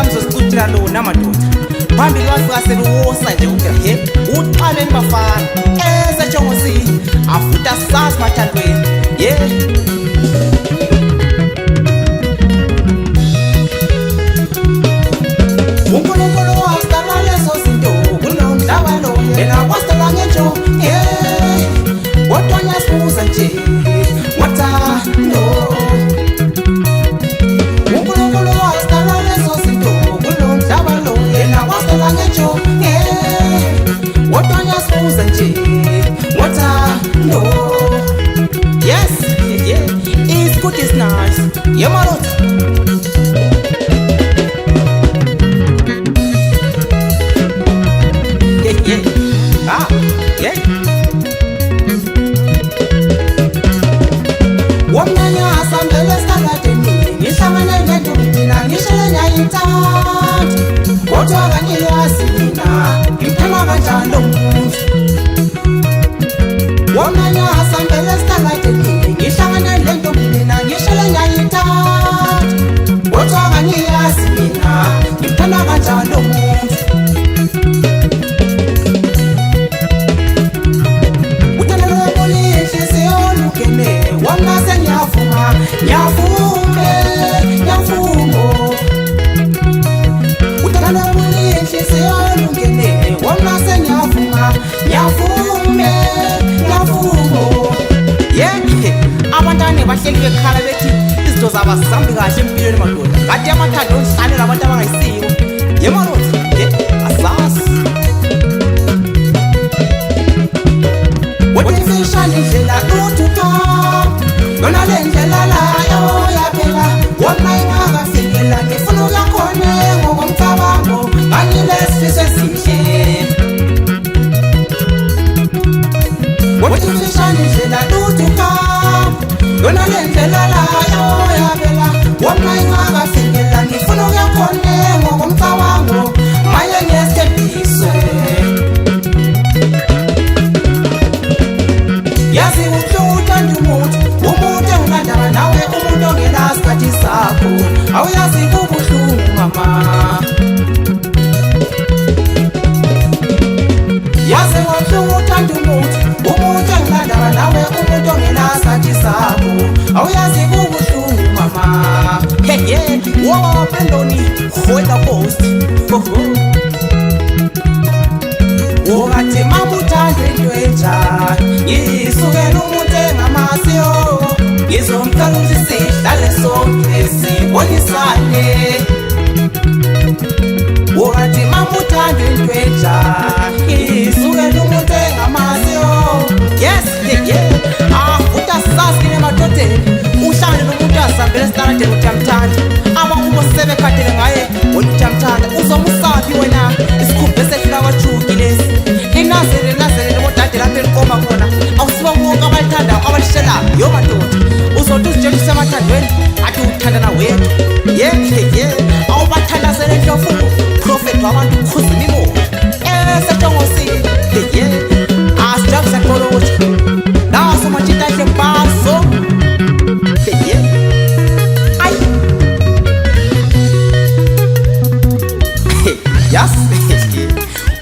amzosicutshela lona madoda phambili wafika seluwosa nje ugahe uqaleni bafana esetshongosi afuta sazi mathandweni uNkulunkulu wasitala lezo zinto kulomhlaba lo yena wasitala ngenjo kodwa nyasibuza nje wathando uNkulunkulu wasitala lezo zinto kulomhlaba lo yena wasitala ngenjo kodwa nyasibuza nje wathando. Yes, it's good, it's nice. My lord. Wamnanya asambele skakateni ngihlangane nento mina ngishele nyayithanda kodwa kangiyazi mina ngimphela kanjalo umuntu. Wamnanya asambele skakateni ngihlangane nento mina ngishele nyayithanda kodwa kangiyazi mina ngimphela kanjalo umuntu. Nyavumo uthanda mulihle siyolungene wona senyavuma nyavumo abantwana bahleli bekhala bethi izinto zabo azihambi kahle empilweni madoda kade amathanda onhlanela abantu abangayisiwo madoda asazi watifishana indlela luthuka yona le ndlela layo yaphela wona ingakafikela ngifuna uyakhona ngokomcabango angilesifiso esihle watifishana indlela luthuka yona le ndlela layo yaphela wona ingakafikela ngifuna uyakhona ngokomcabango maye ngesithembiso yazi uthanda umuntu enginandaba nawe umuntu ongenasikhathi sakho awuyazi kubuhlungu mama yazi ubuhlungu uthanda umuntu enginandaba nawe umuntu ongenasikhathi sakho awuyazi kubuhlungu mama wowa pendoni hola post Wogathi mamuthanda into enjani ngisukela umuntu engamasiyo ngizomcela ukuthi sihlale sonke sibonisane. Wogathi mamuthanda into enjani ngisukela umuntu engamasiyo utasasile emadodeni uhlangane nomuntu asambele esitaradeni uthi uyamthanda amakubo sebekhathele ngaye wena uthi uyamthanda uzomusaphi wena isikhumbe sehlula kwajuki lesi linazele bodade lapho elikoma khona awusiba bonke abalithanda abalishelayo madoda uzothi uzitshela usemathandweni athi uthandana wethu awubathandazele ndlovu prophet wabantu ukhuzima imoto esetshongosile asijabulisa qolotsho naso matshitahle baso yes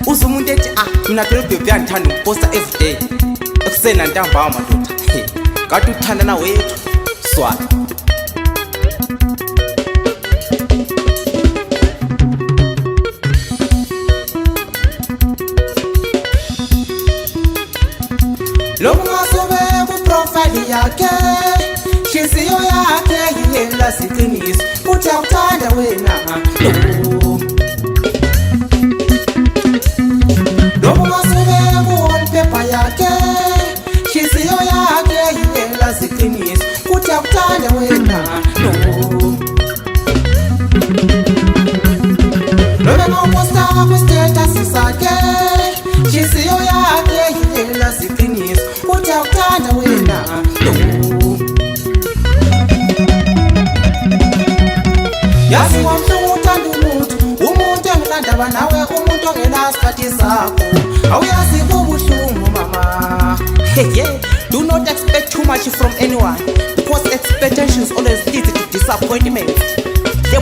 uze umuntu ethi mina phela ubhebhe uyandithanda ukuposta everyday ekuseni nantambama madoda kade uthandana wethu swala lokungasobe kuprofile yakhe hliziyo yakhe yihela siqiniso uthi awuthanda wena lokungasobe kuwallpaper yakhe hliziyo yakhe yihela siqiniso uthi awuthanda wena lobengaposta kwistatus sakhe hliziyo yakhe yihela siqiniso uthi awuthanda wena yazi wamhlungu uthanda umuntu enginandaba nawe umuntu ongenasikhathi sakho awuyazi kubuhlungu mama do not expect too much from anyone because expectations always lead to disappointment. The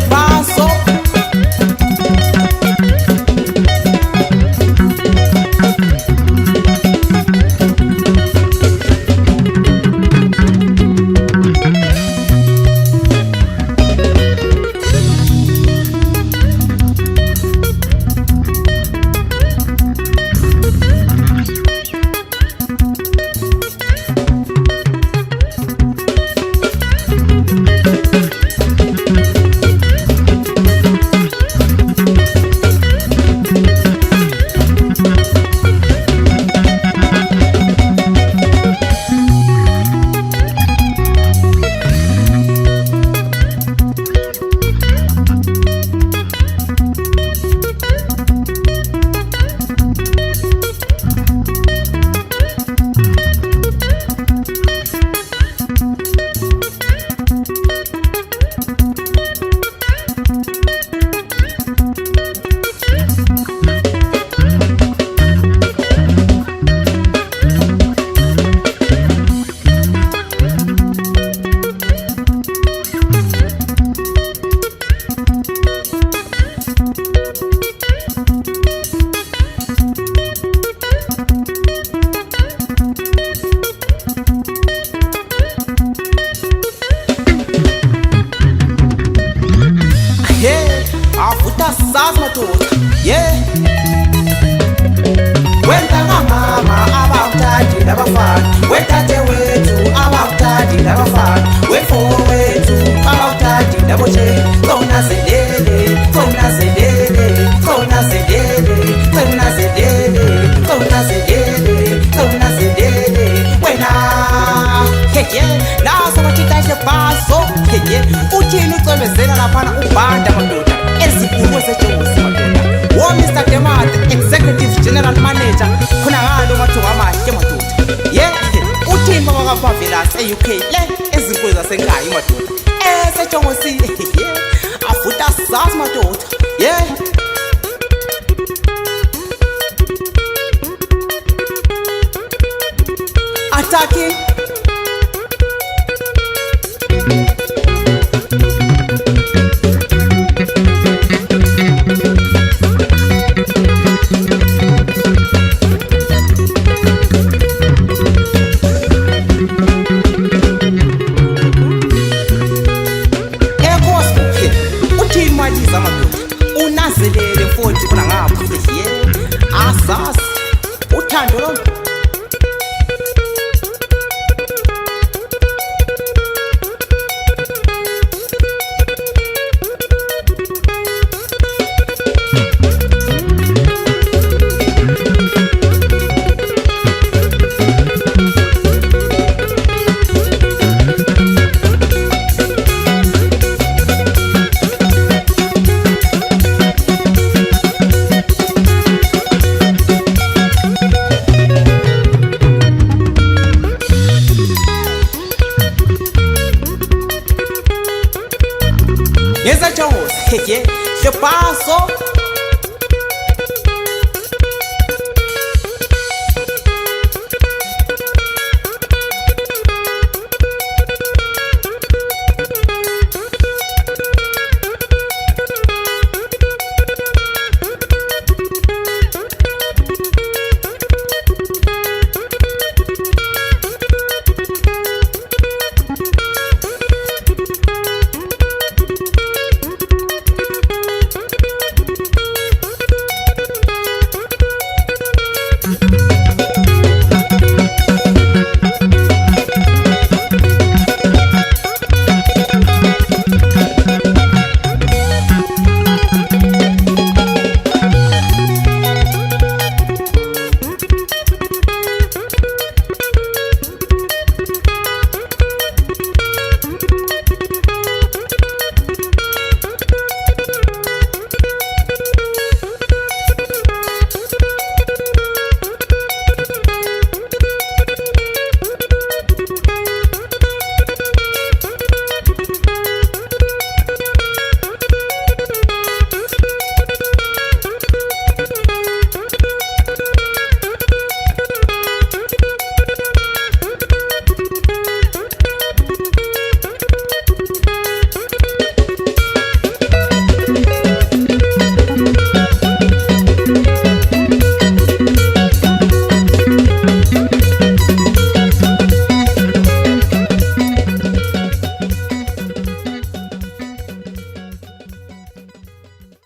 avuta sazi madoda wenda ngamama abawuthandi labafana wetate wethu abawuthandi labafana wefowethu abawuthandi laboje sonazelele sonazelele sonazelele sonazelele sonazelele sonazelele wena naso bathitashe baso uthini ucebezela laphana ubanda madoda ezikulu esetshenziswa madoda wo Mr Demade Executive General Manager khona ngalo mathuba amahle madoda uthini baba kaPavelas e-UK le ezinkulu zasenkayi madoda esetshongosi avuta sazi madoda attacking unanzelele mfowethu khona ngapha